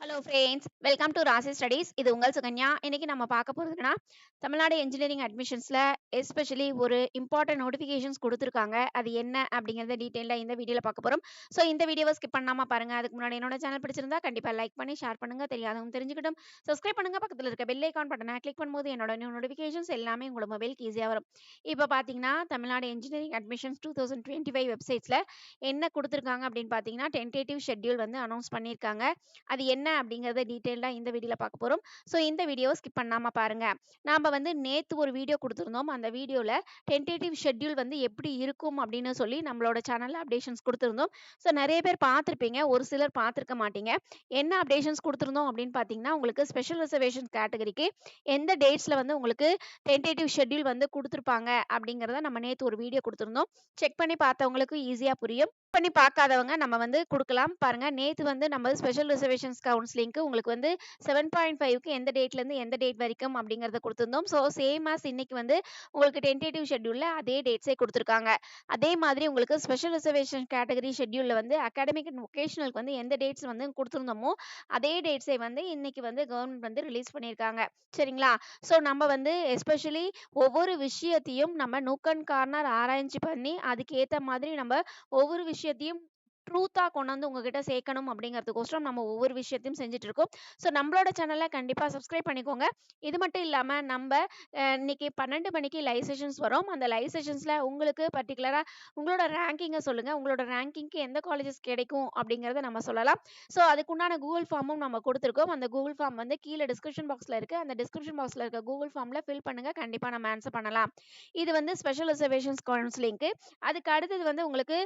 Hello friends, welcome to ராசி studies. இது உங்கள் சுகன்யா. இன்னைக்கு நம்ம பார்க்க போறதுன்னா, தமிழ்நாடு இன்ஜினியரிங் அட்மிஷன்ஸ்ல எஸ்பெஷலி ஒரு இம்பார்ட்டன்ட் நோட்டிஃபிகேஷன்ஸ் குடுத்துருக்காங்க. அது என்ன அப்படிங்கிறத டீட்டெயிலா இந்த வீடியோல பார்க்க போறோம். ஸோ இந்த வீடியோவ ஸ்கிப் பண்ணாம பாருங்க. அதுக்கு முன்னாடி என்னோட சேனல் பிடிச்சிருந்தா கண்டிப்பா லைக் பண்ணி ஷேர் பண்ணுங்க. தெரியாதவங்க தெரிஞ்சுக்கிட்டும். சப்ஸ்கிரைப் பண்ணுங்க. பக்கத்துல இருக்க பெல் ஐகான் பட்டனை கிளிக் பண்ணும்போது என்னோட நியூ நோட்டிஃபிகேஷன்ஸ் எல்லாமே உங்களோட மொபைலுக்கு ஈஸியா வரும். இப்ப பார்த்தீங்கன்னா, தமிழ்நாடு இன்ஜினியரிங் அட்மிஷன்ஸ் 2025 வெப்சைட்ஸ்ல என்ன குடுத்துருக்காங்க அப்படின்னு பார்த்தீங்கன்னா, டென்டேட்டிவ் ஷெட்யூல் வந்து அனௌன்ஸ் பண்ணியிருக்காங்க. அது என்ன அப்படிங்கிறத டீட்டெயில்டா இந்த வீடியோல பார்க்க போறோம். ஸோ இந்த வீடியோவ ஸ்கிப் பண்ணாம பாருங்க. நாம வந்து நேத்து ஒரு வீடியோ குடுத்திருந்தோம். அந்த வீடியோல டென்டேட்டிவ் ஷெட்யூல் வந்து எப்படி இருக்கும் அப்படின்னு சொல்லி நம்மளோட சேனல்ல அப்டேஷன்ஸ் குடுத்திருந்தோம். ஸோ நெறைய பேர் பார்த்திருப்பீங்க. ஒரு சிலர் பார்த்திருக்க மாட்டீங்க. என்ன அப்டேஷன்ஸ் குடுத்திருந்தோம் அப்படின்னு பார்த்தீங்கன்னா, உங்களுக்கு ஸ்பெஷல் ரிசர்வேஷன் கேட்டகரிக்கு எந்த டேட்ஸ்ல வந்து உங்களுக்கு டென்டேட்டிவ் ஷெட்யூல் வந்து குடுத்திருப்பாங்க அப்படிங்கிறத நம்ம நேத்து ஒரு வீடியோ குடுத்திருந்தோம். செக் பண்ணி பார்த்தவங்களுக்கு ஈஸியா புரியும். பண்ணி பார்க்காதவங்க நம்ம வந்து குடுக்கலாம். பாருங்க, நேத்து வந்து நம்ம ஸ்பெஷல் ரிசர்வேஷன்ஸ் கவுன்சிலிங்க்கு உங்களுக்கு வந்து 7.5க்கு எந்த டேட்லேருந்து எந்த டேட் வரைக்கும் அப்படிங்கிறத குடுத்திருந்தோம். ஸோ சேம் ஆஸ் இன்னைக்கு வந்து உங்களுக்கு டென்டேட்டிவ் ஷெட்யூல்ல அதே டேட்ஸே குடுத்துருக்காங்க. அதே மாதிரி உங்களுக்கு ஸ்பெஷல் ரிசர்வேஷன் கேட்டகரி ஷெட்யூல்ல வந்து அகாடமிக் அண்ட் வொகேஷனலுக்கு வந்து எந்த டேட்ஸ் வந்து குடுத்திருந்தோமோ, அதே டேட்ஸே வந்து இன்னைக்கு வந்து கவர்மெண்ட் வந்து ரிலீஸ் பண்ணியிருக்காங்க. சரிங்களா? ஸோ நம்ம வந்து எஸ்பெஷலி ஒவ்வொரு விஷயத்தையும் நம்ம நூக் அண்ட் கார்னர் ஆராய்ச்சி பண்ணி, அதுக்கு ஏத்த மாதிரி நம்ம ஒவ்வொரு விஷயத்தையும் ட்ரூத்தா கொண்டு வந்து உங்ககிட்ட சேர்க்கணும் அப்படிங்கிறதுக்கோசரம் நம்ம ஒவ்வொரு விஷயத்தையும் செஞ்சுட்டு இருக்கோம். ஸோ நம்மளோட சேனலை கண்டிப்பா சப்ஸ்கிரைப் பண்ணிக்கோங்க. இது மட்டும் இல்லாம நம்ம இன்னைக்கு 12 மணிக்கு லைவ் செஷன்ஸ் வரும். அந்த லைவ் செஷன்ஸ்ல உங்களுக்கு பர்டிகுலரா உங்களோட ரேங்கிங்கை சொல்லுங்க. உங்களோட ரேங்கிங்க்கு எந்த காலேஜஸ் கிடைக்கும் அப்படிங்கிறத நம்ம சொல்லலாம். ஸோ அதுக்குண்டான கூகுள் ஃபார்மும் நம்ம கொடுத்துருக்கோம். அந்த கூகுள் ஃபார்ம் வந்து கீழே டிஸ்கிரிப்ஷன் பாக்ஸ்ல இருக்கு. அந்த டிஸ்கிரிப்ஷன் பாக்ஸ்ல இருக்க கூகுள் ஃபார்ம்ல ஃபில் பண்ணுங்க. கண்டிப்பா நம்ம ஆன்சர் பண்ணலாம். இது வந்து ஸ்பெஷல் ரிசர்வேஷன்ஸ் கவுன்சிலிங்க்கு. அதுக்கு அடுத்தது வந்து உங்களுக்கு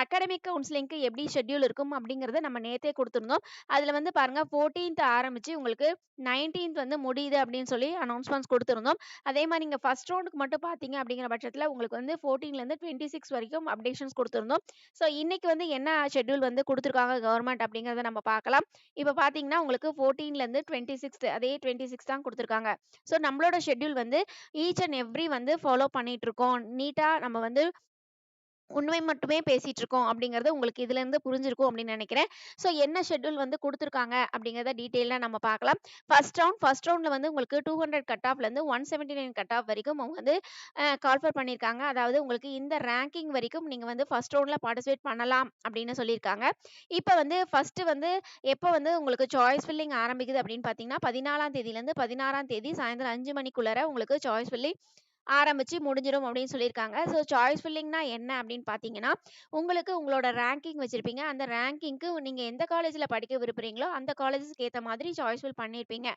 அகாடமிக் கவுன்சிலிங்க்கு எப்படி ஷெட்யூல் இருக்கும் அப்படிங்கிறத நம்ம நேத்தே கொடுத்துருந்தோம். அதில் வந்து பாருங்க 14th ஆரம்பிச்சு உங்களுக்கு 19th வந்து முடியுது அப்படின்னு சொல்லி அனௌன்ஸ்மெண்ட்ஸ் கொடுத்துருந்தோம். அதே மாதிரி நீங்கள் ஃபர்ஸ்ட் ரவுண்டுக்கு மட்டும் பார்த்தீங்க அப்படிங்கிற பட்சத்தில் உங்களுக்கு வந்து 14லேருந்து 26 வரைக்கும் அப்டேஷன்ஸ் கொடுத்துருந்தோம். ஸோ இன்னைக்கு வந்து என்ன ஷெட்யூல் வந்து கொடுத்துருக்காங்க கவர்மெண்ட் அப்படிங்கிறத நம்ம பார்க்கலாம். இப்போ பார்த்தீங்கன்னா உங்களுக்கு 14லேருந்து 26 அதே 26 தான் கொடுத்துருக்காங்க. ஸோ நம்மளோட ஷெட்யூல் வந்து ஈச் அண்ட் எவ்ரி வந்து ஃபாலோ பண்ணிட்டு இருக்கோம். நீட்டாக நம்ம வந்து உண்மை மட்டுமே பேசிட்டு இருக்கோம் அப்படிங்கிறது உங்களுக்கு இதுலேருந்து புரிஞ்சிருக்கும் அப்படின்னு நினைக்கிறேன். ஸோ என்ன ஷெட்யூல் வந்து குடுத்துருக்காங்க அப்படிங்கிறத டீட்டெயிலா நம்ம பார்க்கலாம். ஃபர்ஸ்ட் ரவுண்ட்ல வந்து உங்களுக்கு 200 கட் ஆஃப்லேருந்து 179 கட் ஆஃப் வரைக்கும் அவங்க வந்து கால்ஃபர் பண்ணியிருக்காங்க. அதாவது உங்களுக்கு இந்த ரேங்கிங் வரைக்கும் நீங்க வந்து ஃபர்ஸ்ட் ரவுண்ட்ல பார்ட்டிசிபேட் பண்ணலாம் அப்படின்னு சொல்லியிருக்காங்க. இப்போ வந்து ஃபர்ஸ்ட் வந்து எப்போ வந்து உங்களுக்கு சாய்ஸ் ஃபில்லிங் ஆரம்பிக்குது அப்படின்னு பார்த்தீங்கன்னா 14ஆம் தேதியிலேருந்து 16ஆம் தேதி சாயந்தரம் 5 மணிக்குள்ளார உங்களுக்கு சாய்ஸ் ஃபில்லிங் ஆரம்பிச்சு முடிஞ்சிடும் அப்படின்னு சொல்லியிருக்காங்க. ஸோ சாய்ஸ் ஃபில்லிங்னா என்ன அப்படின்னு பார்த்தீங்கன்னா, உங்களுக்கு உங்களோட ரேங்கிங் வச்சிருப்பீங்க. அந்த ரேங்கிங்க்கு நீங்க எந்த காலேஜ்ல படிக்க விரும்புறீங்களோ, அந்த காலேஜஸ்க்கு ஏத்த மாதிரி சாய்ஸ் ஃபில் பண்ணியிருப்பீங்க.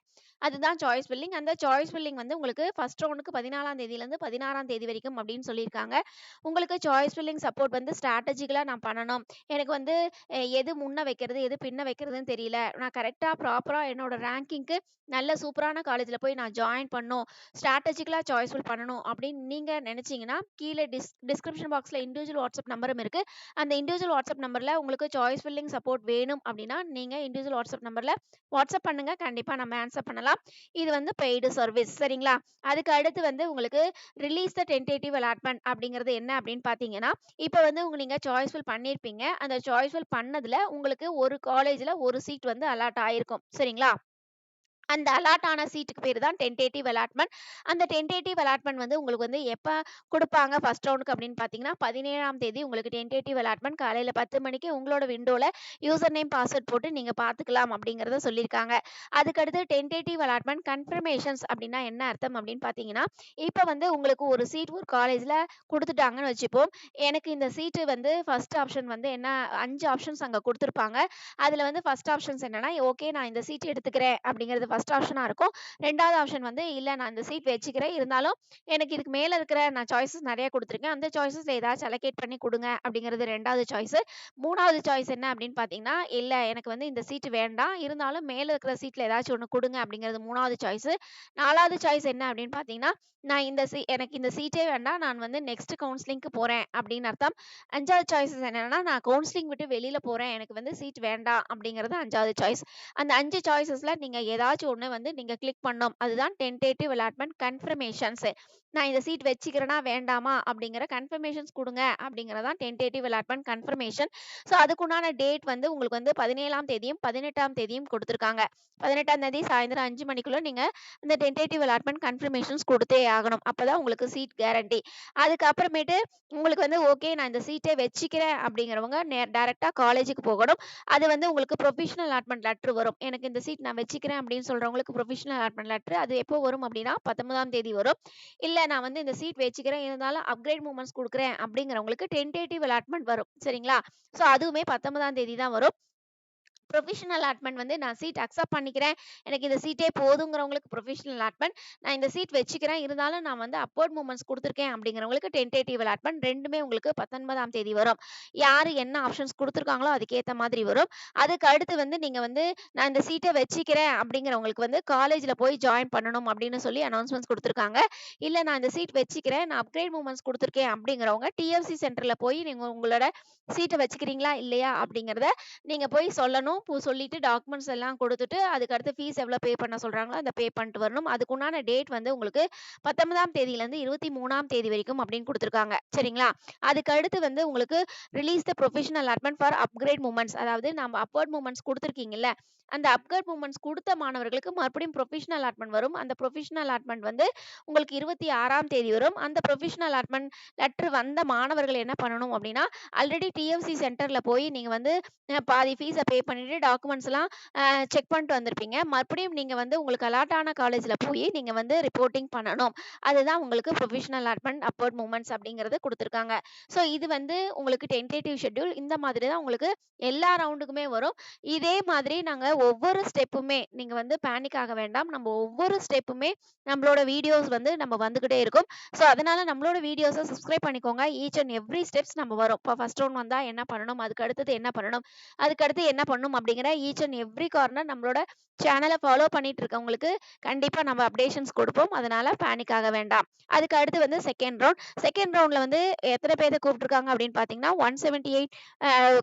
அதுதான் சாய்ஸ் ஃபில்லிங். அந்த சாய்ஸ் ஃபில்லிங் வந்து உங்களுக்கு ஃபர்ஸ்ட் ரவுண்டுக்கு 14ஆம் தேதியிலேருந்து 16ஆம் தேதி வரைக்கும் அப்படின்னு சொல்லியிருக்காங்க. உங்களுக்கு சாய்ஸ் ஃபில்லிங் சப்போர்ட் வந்து ஸ்ட்ராட்டஜிக்கலா நான் பண்ணணும். எனக்கு வந்து எது முன்ன வைக்கிறது, எது பின்ன வைக்கிறதுன்னு தெரியல. நான் கரெக்ட்டா ப்ராப்பரா என்னோட ரேங்கிங்க்கு நல்ல சூப்பரான காலேஜ்ல போய் நான் ஜாயின் பண்ணணும். ஸ்ட்ராட்டஜிக்கலா சாய்ஸ் ஃபில் பண்ணணும் அப்படின்னு நீங்க நினைச்சீங்கன்னா, கீழே டிஸ்கிரிப்ஷன் பாக்ஸ்ல இண்டிவிஜுவல் வாட்ஸ்அப் நம்பரும் இருக்கு. அந்த இண்டிவிஜுவல் வாட்ஸ்அப் நம்பர்ல உங்களுக்கு சாய்ஸ் ஃபில்லிங் சப்போர்ட் வேணும் அப்படின்னா, நீங்க இண்டிவிஜுவல் வாட்ஸ்அப் நம்பர்ல வாட்ஸ்அப் பண்ணுங்க. கண்டிப்பா நம்ம ஆன்சர் பண்ணலாம். இது வந்து பெய்டு சர்வீஸ். சரிங்களா? அதுக்கு அடுத்து வந்து உங்களுக்கு ரிலீஸ் த டென்டேட்டிவ் அலாட்மெண்ட் அப்படிங்கிறது என்ன அப்படின்னு பார்த்தீங்கன்னா, இப்போ வந்து நீங்க சாய்ஸ் ஃபில் பண்ணியிருப்பீங்க. அந்த சாய்ஸ் ஃபில் பண்ணதுல உங்களுக்கு ஒரு காலேஜ்ல ஒரு சீட் வந்து அலாட் ஆயிருக்கும். சரிங்களா? அந்த அலாட் ஆன சீட்டுக்கு பேரு தான் டென்டேட்டிவ் அலாட்மெண்ட். அந்த டென்டேட்டிவ் அலாட்மெண்ட் வந்து உங்களுக்கு வந்து எப்ப குடுப்பாங்க ஃபர்ஸ்ட் ரவுண்டுக்கு அப்படின்னு பார்த்தீங்கன்னா, 17ஆம் தேதி உங்களுக்கு டென்டேட்டிவ் அலாட்மெண்ட் காலையில 10 மணிக்கு உங்களோட விண்டோல யூசர் நேம், பாஸ்வேர்ட் போட்டு நீங்க பார்த்துக்கலாம் அப்படிங்கிறத சொல்லியிருக்காங்க. அதுக்கடுத்து டென்டேட்டிவ் அலாட்மெண்ட் கன்ஃபர்மேஷன்ஸ் அப்படின்னா என்ன அர்த்தம் அப்படின்னு பார்த்தீங்கன்னா, இப்ப வந்து உங்களுக்கு ஒரு சீட் ஒரு காலேஜ்ல குடுத்துட்டாங்கன்னு வச்சுப்போம். எனக்கு இந்த சீட்டு வந்து ஃபர்ஸ்ட் ஆப்ஷன் வந்து என்ன 5 ஆப்ஷன்ஸ் அங்க குடுத்துருப்பாங்க. அதுல வந்து ஃபர்ஸ்ட் ஆப்ஷன்ஸ் என்னன்னா, ஓகே நான் இந்த சீட் எடுத்துக்கிறேன் அப்படிங்கிறது ஃபர்ஸ்ட் ஆப்ஷனா இருக்கும். 2வது ஆப்ஷன் வந்து இல்ல நான் இந்த சீட் வச்சுக்கிறேன். இருந்தாலும் எனக்கு இதுக்கு மேல இருக்கிற நான் சாய்ஸஸ் நெறைய குடுத்துருக்கேன். அந்த சாய்ஸஸ்ல ஏதாச்சும் அலோகேட் பண்ணி குடுங்க அப்படிங்கிறது 2வது சாய்ஸ். 3வது சாய்ஸ் என்ன அப்படின்னு பார்த்தீங்கன்னா, இல்ல எனக்கு வந்து இந்த சீட் வேண்டாம். இருந்தாலும் மேல இருக்கிற சீட்ல ஏதாச்சும் ஒண்ணு குடுங்க அப்படிங்கிறது 3வது சாய்ஸ். 4வது சாய்ஸ் என்ன அப்படின்னு பார்த்தீங்கன்னா, நான் இந்த எனக்கு இந்த சீட்டே வேண்டாம். நான் வந்து நெக்ஸ்ட் கவுன்சிலிங்க்கு போறேன் அப்படின்னு அர்த்தம். 5வது சாய்ஸஸ் என்னன்னா, நான் கவுன்சிலிங் விட்டு வெளியில போறேன். எனக்கு வந்து சீட் வேண்டாம் அப்படிங்கிறது 5வது சாய்ஸ். அந்த 5 சாய்ஸஸ்ல நீங்க ஏதாச்சும் ஏதாச்சும் ஒண்ணு வந்து நீங்க கிளிக் பண்ணணும். அதுதான் டென்டேட்டிவ் அலாட்மெண்ட் கன்ஃபர்மேஷன்ஸ். நான் இந்த சீட் வச்சுக்கிறேனா வேண்டாமா அப்படிங்கிற கன்ஃபர்மேஷன்ஸ் குடுங்க அப்படிங்கிறதான் டென்டேட்டிவ் அலாட்மெண்ட் கன்ஃபர்மேஷன். ஸோ அதுக்குண்டான டேட் வந்து உங்களுக்கு வந்து 17ஆம் தேதியும் 18ஆம் தேதியும் குடுத்துருக்காங்க. 18ஆம் தேதி சாயந்தரம் 5 மணிக்குள்ள நீங்க இந்த டென்டேட்டிவ் அலாட்மெண்ட் கன்ஃபர்மேஷன்ஸ் குடுத்தே ஆகணும். அப்பதான் உங்களுக்கு சீட் கேரண்டி. அதுக்கப்புறமேட்டு உங்களுக்கு வந்து ஓகே நான் இந்த சீட்டே வச்சுக்கிறேன் அப்படிங்கிறவங்க டைரக்ட்டா காலேஜுக்கு போகணும். அது வந்து உங்களுக்கு ப்ரொவிஷனல் அலாட்மெண்ட் லெட்டர் வரும். எனக்கு இந்த சீட் நான் வச்சுக்கிறேன் அப்படின்னு சொல்றவங்களுக்கு ப்ரொவிஷனல் அலாட்மெண்ட் லெட்டர் அது எப்போ வரும் அப்படின்னா 19ஆம் தேதி வரும். இல்ல நான் வந்து இந்த சீட் வச்சுக்கிறேன் இருந்தாலும் அப்கிரேட் மூவ்மெண்ட்ஸ் குடுக்குறேன் அப்படிங்கிறவங்களுக்கு டென்டேட்டிவ் அலாட்மெண்ட் வரும். சரிங்களா? ஸோ அதுவுமே 19ஆம் தேதி தான் வரும். ப்ரொவிஷனல் அலாட்மெண்ட் வந்து நான் சீட் அக்செப்ட் பண்ணிக்கிறேன். எனக்கு இந்த சீட்டே போதுங்கிறவங்களுக்கு ப்ரொவிஷனல் அலாட்மெண்ட். நான் இந்த சீட் வச்சுக்கிறேன். இருந்தாலும் நான் வந்து அப்வர்ட் மூவ்மெண்ட்ஸ் குடுத்துருக்கேன் அப்படிங்கிறவங்களுக்கு டென்டேட்டிவ் அலாட்மெண்ட் 2மே உங்களுக்கு 19ஆம் தேதி வரும். யாரு என்ன ஆப்ஷன்ஸ் குடுத்துருக்காங்களோ அதுக்கேத்த மாதிரி வரும். அதுக்கு அடுத்து வந்து நீங்க வந்து நான் இந்த சீட்ட வச்சுக்கிறேன் அப்படிங்கிறவங்களுக்கு வந்து காலேஜ்ல போய் ஜாயின் பண்ணணும் அப்படின்னு சொல்லி அனௌன்ஸ்மெண்ட்ஸ் குடுத்துருக்காங்க. இல்ல நான் இந்த சீட் வச்சுக்கிறேன். நான் அப்கிரேட் மூவ்மெண்ட்ஸ் குடுத்துருக்கேன் அப்படிங்கிறவங்க டிஎஃப்சி சென்டர்ல போய் நீங்க உங்களோட சீட்ட வச்சுக்கிறீங்களா இல்லையா அப்படிங்கிறத நீங்க போய் சொல்லணும். சொல்லிட்டு டாக்குமெண்ட்ஸ் எல்லாம் குடுத்துட்டு, அதுக்கு அடுத்து ஃபீஸ் எவ்வளோ பே பண்ண சொல்றாங்களோ, அத பே பண்ணிட்டு வரணும். அதுக்குண்டான டேட் வந்து உங்களுக்கு 19ஆம் தேதியிலருந்து 23ஆம் தேதி வரைக்கும் அப்படின்னு குடுத்துருக்காங்க. சரிங்களா? அதுக்கு அடுத்து வந்து உங்களுக்கு release the provisional allotment for upgrade movements. அதாவது நம்ம அப்வர்ட் மூவ்மெண்ட்ஸ் குடுத்துருக்கீங்கல்ல, அந்த அப்கிரேட் மூவ்மெண்ட்ஸ் குடுத்த மாணவர்களுக்கு மறுபடியும் ப்ரொவிஷனல் அலாட்மெண்ட் வரும். அந்த ப்ரொவிஷனல் அலாட்மெண்ட் வந்து உங்களுக்கு 26ஆம் தேதி வரும். அந்த ப்ரொவிஷனல் அலாட்மெண்ட் லெட்டர் வந்த மாணவர்கள் என்ன பண்ணணும் அப்படின்னா, ஆல்ரெடி டிஎஃப்சி சென்டர்ல போய் நீங்க வந்து பாதி ஃபீஸ பே பண்ணிட்டு டாக்குமெண்ட்ஸ்லாம் செக் பண்ணிட்டு வந்திருப்பீங்க. மறுபடியும் நீங்க வந்து உங்களுக்கு அலாட் ஆன காலேஜ்ல போய் நீங்க வந்து ரிப்போர்ட்டிங் பண்ணணும். அதுதான் உங்களுக்கு ப்ரொவிஷனல் அலாட்மெண்ட் அப்வர்ட் மூவ்மெண்ட்ஸ் அப்படிங்கிறது குடுத்துருக்காங்க. ஸோ இது வந்து உங்களுக்கு டென்டேட்டிவ் ஷெட்யூல் இந்த மாதிரி தான் உங்களுக்கு எல்லா ரவுண்டுக்குமே வரும். இதே மாதிரி நாங்க ஒவ்வொரு ஸ்டெப்புமே நீங்க வந்து பேனிக் ஆக வேண்டாம். நம்ம ஒவ்வொரு ஸ்டெப்புமே நம்மளோட வீடியோஸ் வந்து நம்ம வந்துகிட்டே இருக்கும். ஸோ அதனால நம்மளோட வீடியோஸ சப்ஸ்கிரைப் பண்ணிக்கோங்க. ஈச் அண்ட் எவ்ரி ஸ்டெப்ஸ் நம்ம வரும். இப்போ ஃபர்ஸ்ட் ரவுண்ட் வந்தா என்ன பண்ணணும்? அதுக்கு அடுத்தது என்ன பண்ணணும்? அதுக்கடுத்து என்ன பண்ணணும் அப்படிங்கிற ஈச் அண்ட் எவ்ரி கார்னர் நம்மளோட சேனலை ஃபாலோ பண்ணிட்டு இருக்கவங்களுக்கு கண்டிப்பா நம்ம அப்டேஷன்ஸ் கொடுப்போம். அதனால பேனிக் ஆக வேண்டாம். அதுக்கு அடுத்து வந்து செகண்ட் ரவுண்ட்ல வந்து எத்தனை பேரை கூப்பிட்டுருக்காங்க அப்படின்னு பார்த்தீங்கன்னா 178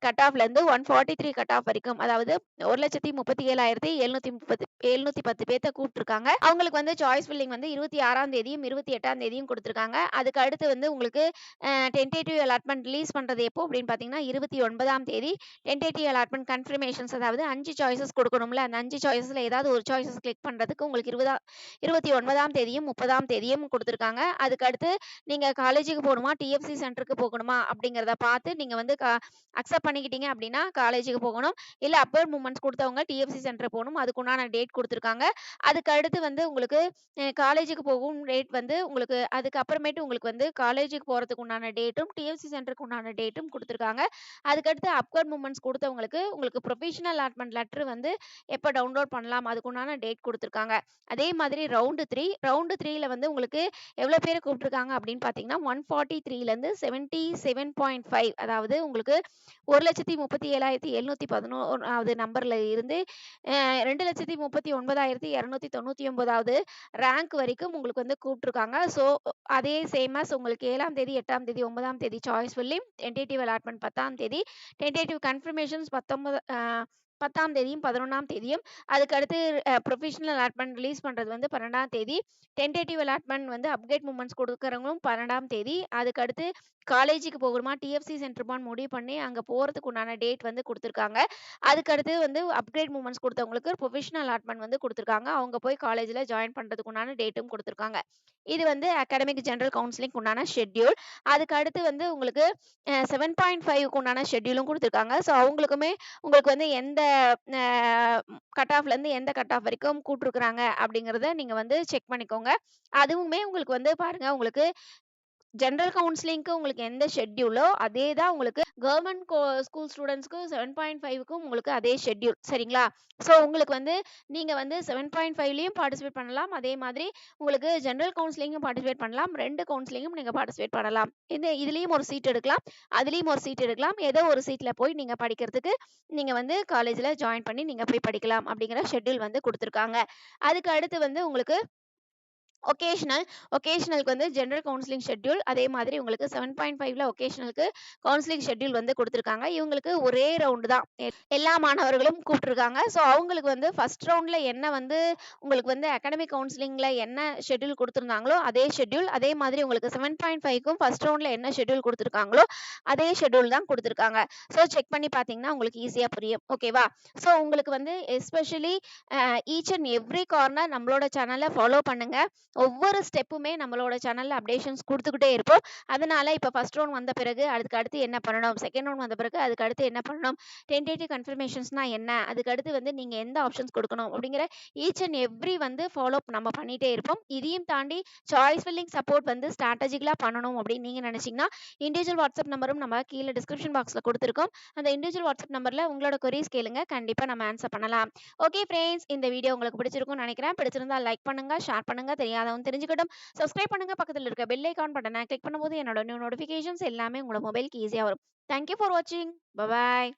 கட் ஆஃப்ல இருந்து 143 கட் ஆஃப் வரைக்கும், அதாவது 1,37,710 பேர்த்த கூப்பிட்டுருக்காங்க. அவங்களுக்கு வந்து சாய்ஸ் ஃபில்லிங் வந்து 26ஆம் தேதியும் 28ஆம் தேதியும் கொடுத்துருக்காங்க. அதுக்கு அடுத்து வந்து உங்களுக்கு டென்டேட்டிவ் அலாட்மெண்ட் ரிலீஸ் பண்றது எப்போ அப்படின்னு பார்த்தீங்கன்னா 29ஆம் தேதி. டென்டேட்டிவ் அலாட்மெண்ட் கன்ஃபர்மேஷன்ஸ் அதாவது 5 சாய்ஸஸ் குடுக்கணும்ல. அந்த 5 சாய்ஸ்ல ஏதாவது ஒரு சாய்ஸஸ் கிளிக் பண்றதுக்கு உங்களுக்கு 29ஆம் தேதியும் 30ஆம் தேதியும் குடுத்துருக்காங்க. அதுக்கு அடுத்து நீங்க காலேஜுக்கு போகணுமா, டிஎஃப்சி சென்டருக்கு போகணுமா அப்படிங்கிறத பார்த்து நீங்க வந்து அக்செப்ட் பண்ணிக்கிட்டீங்க அப்படின்னா காலேஜுக்கு போகணும். இல்ல அப்பர் மூவ்மெண்ட்ஸ் குடுத்தவங்க டிஎஃப்சி சென்டர் போகணும். அதுக்குண்டான டேட் குடுத்துருக்காங்க. அதுக்கு அடுத்து வந்து உங்களுக்கு காலேஜுக்கு போகும் டேட் வந்து உங்களுக்கு அதுக்கு அப்புறமேட்டு உங்களுக்கு வந்து காலேஜுக்கு போறதுக்கு உண்டான டேட்டும், டிஎஃப்சி சென்டருக்கு உண்டான டேட்டும் குடுத்துருக்காங்க. அதுக்கடுத்து அப்வர்ட் மூவ்மெண்ட்ஸ் குடுத்தவங்களுக்கு உங்களுக்கு ப்ரொவிஷனல் அலாட்மெண்ட் லெட்டர் வந்து எப்ப டவுன்லோட் பண்ணலாம் அதுக்குண்டான டேட் குடுத்துருக்காங்க. அதே மாதிரி ரவுண்டு 3ல வந்து உங்களுக்கு எவ்வளோ பேர கூப்பிட்டுருக்காங்க அப்படின்னு பார்த்தீங்கன்னா 143லேருந்து 77.5 அதாவது உங்களுக்கு 1,37,711வது நம்பர்ல இருந்து 2,39,299வது ரேங்க் வரைக்கும் உங்களுக்கு வந்து கூப்பிட்டுருக்காங்க. ஸோ அதே சேம் அஸ் உங்களுக்கு 7ஆம் தேதி, 8ஆம் தேதி, 9ஆம் தேதி சாய்ஸ் ஃபில்லிங், டென்டேட்டிவ் அலாட்மெண்ட் 10ஆம் தேதி, டென்டேட்டிவ் கன்ஃபர்மேஷன்ஸ் 10ஆம் தேதியும் 11ஆம் தேதியும், அதுக்கு அடுத்து ப்ரொவிஷனல் அலாட்மெண்ட் ரிலீஸ் பண்றது வந்து 12ஆம் தேதி, டென்டேட்டிவ் அலாட்மெண்ட் வந்து அப்டேட் மூவ்மெண்ட்ஸ் கொடுக்குறவங்களும் 12ஆம் தேதி, அதுக்கு அடுத்து காலேஜுக்கு போகணுமா, டிஎஃப்சி சென்டர் போன்னு முடிவு பண்ணி அங்க போறதுக்கு உண்டான டேட் வந்து குடுத்துருக்காங்க. அதுக்கு அடுத்து வந்து அப்கிரேட் மூவ்மெண்ட்ஸ் குடுத்தவங்களுக்கு ப்ரொவிஷனல் அலாட்மெண்ட் வந்து குடுத்துருக்காங்க. அவங்க போய் காலேஜ்ல ஜாயின் பண்றதுக்கு உண்டான டேட்டும் குடுத்துருக்காங்க. இது வந்து அகாடமிக் ஜெனரல் கவுன்சிலிங்க்கு உண்டான ஷெட்யூல். அதுக்கு அடுத்து வந்து உங்களுக்கு 7.5க்கு உண்டான ஷெட்யூலும் குடுத்துருக்காங்க. ஸோ அவங்களுக்குமே உங்களுக்கு வந்து எந்த கட் ஆஃப்ல இருந்து எந்த கட் ஆஃப் வரைக்கும் கூப்பிட்டுருக்காங்க அப்படிங்கிறத நீங்க வந்து செக் பண்ணிக்கோங்க. அதுவுமே உங்களுக்கு வந்து பாருங்க உங்களுக்கு ஜெனரல் கவுன்சிலிங்க்கு உங்களுக்கு எந்த ஷெட்யூலோ அதே தான் உங்களுக்கு கவர்மெண்ட் ஸ்கூல் ஸ்டூடண்ட்ஸ்க்கு 7.5க்கும் உங்களுக்கு அதே ஷெட்யூல். சரிங்களா? ஸோ உங்களுக்கு வந்து நீங்க வந்து 7.5லயும் பார்ட்டிசிபேட் பண்ணலாம். அதே மாதிரி உங்களுக்கு ஜெனரல் கவுன்சிலிங்கும் பார்ட்டிசிபேட் பண்ணலாம். 2 கவுன்சிலிங்கும் நீங்க பார்ட்டிசிபேட் பண்ணலாம். இதுலயும் ஒரு சீட் எடுக்கலாம். அதுலயும் ஒரு சீட் எடுக்கலாம். ஏதோ ஒரு சீட்ல போய் நீங்க படிக்கிறதுக்கு நீங்க வந்து காலேஜ்ல ஜாயின் பண்ணி நீங்க போய் படிக்கலாம் அப்படிங்கிற ஷெட்யூல் வந்து குடுத்துருக்காங்க. அதுக்கு அடுத்து வந்து உங்களுக்கு ஒகேஷனலுக்கு வந்து ஜெனரல் கவுன்சிலிங் ஷெட்யூல், அதே மாதிரி உங்களுக்கு 7.5ல ஒகேஷனலுக்கு கவுன்சிலிங் ஷெட்யூல் வந்து குடுத்துருக்காங்க. இவங்களுக்கு ஒரே ரவுண்டு தான். எல்லா மாணவர்களும் கூப்ட்டுருக்காங்க. ஸோ, அவங்களுக்கு வந்து ஃபர்ஸ்ட் ரவுண்ட்ல என்ன வந்து உங்களுக்கு வந்து அகாடமிக் கவுன்சிலிங்ல என்ன ஷெட்யூல் குடுத்துருந்தாங்களோ, அதே ஷெட்யூல். அதே மாதிரி உங்களுக்கு 7.5க்கும் ஃபர்ஸ்ட் ரவுண்ட்ல என்ன ஷெட்யூல் குடுத்துருக்காங்களோ, அதே ஷெட்யூல் தான் குடுத்துருக்காங்க. ஸோ, செக் பண்ணி பார்த்தீங்கன்னா, உங்களுக்கு ஈஸியா புரியும். ஓகேவா? ஸோ, உங்களுக்கு வந்து especially each and every corner நம்மளோட சேனல ஃபாலோ பண்ணுங்க. ஒவ்வொரு ஸ்டெப்புமே நம்மளோட சேனல்ல அப்டேஷன்ஸ் குடுத்துக்கிட்டே இருப்போம். அதனால இப்ப ஃபர்ஸ்ட் ரவுண்ட் வந்த பிறகு அதுக்கு அடுத்து என்ன பண்ணணும்? செகண்ட் ரவுண்ட் வந்த பிறகு அதுக்கு அடுத்து என்ன பண்ணணும்? டென்டேட்டிவ் கன்ஃபர்மேஷன்ஸ்னா என்ன? அதுக்கு அடுத்து வந்து நீங்க எந்த ஆப்ஷன்ஸ் குடுக்கணும்? அப்படிங்கிற ஈச் அண்ட் எவ்ரி வந்து ஃபாலோ நம்ம பண்ணிட்டே இருப்போம். இதையும் தாண்டி சாய்ஸ் ஃபில்லிங் சப்போர்ட் வந்து ஸ்ட்ராட்டஜிக்கலா பண்ணணும் அப்படின்னு நீங்க நினைச்சீங்கன்னா, இண்டிவிஜுவல் வாட்ஸ்அப் நம்பரும் நம்ம கீழ டிஸ்கிரிப்ஷன் பாக்ஸ்ல குடுத்துருக்கோம். அந்த இண்டிவிஜுவல் வாட்ஸ்அப் நம்பர்ல உங்களோட கொரீஸ் கேளுங்க. கண்டிப்பா நம்ம ஆன்சர் பண்ணலாம். ஓகே ஃபிரெண்ட்ஸ், இந்த வீடியோ உங்களுக்கு பிடிச்சிருக்கும்னு நினைக்கிறேன். பிடிச்சிருந்தா லைக் பண்ணுங்க, ஷேர் பண்ணுங்க, தெரியாதவங்க தெரிஞ்சுக்கட்டும். சப்ஸ்கிரைப் பண்ணுங்க. பக்கத்துல இருக்க பெல் ஐகான் பட்டனை கிளிக் பண்ணும்போது என்னோட நியூ நோட்டிஃபிகேஷன்ஸ் எல்லாமே உங்களோட மொபைலுக்கு ஈஸியா வரும். தேங்க் யூ ஃபார் வாட்சிங். பை.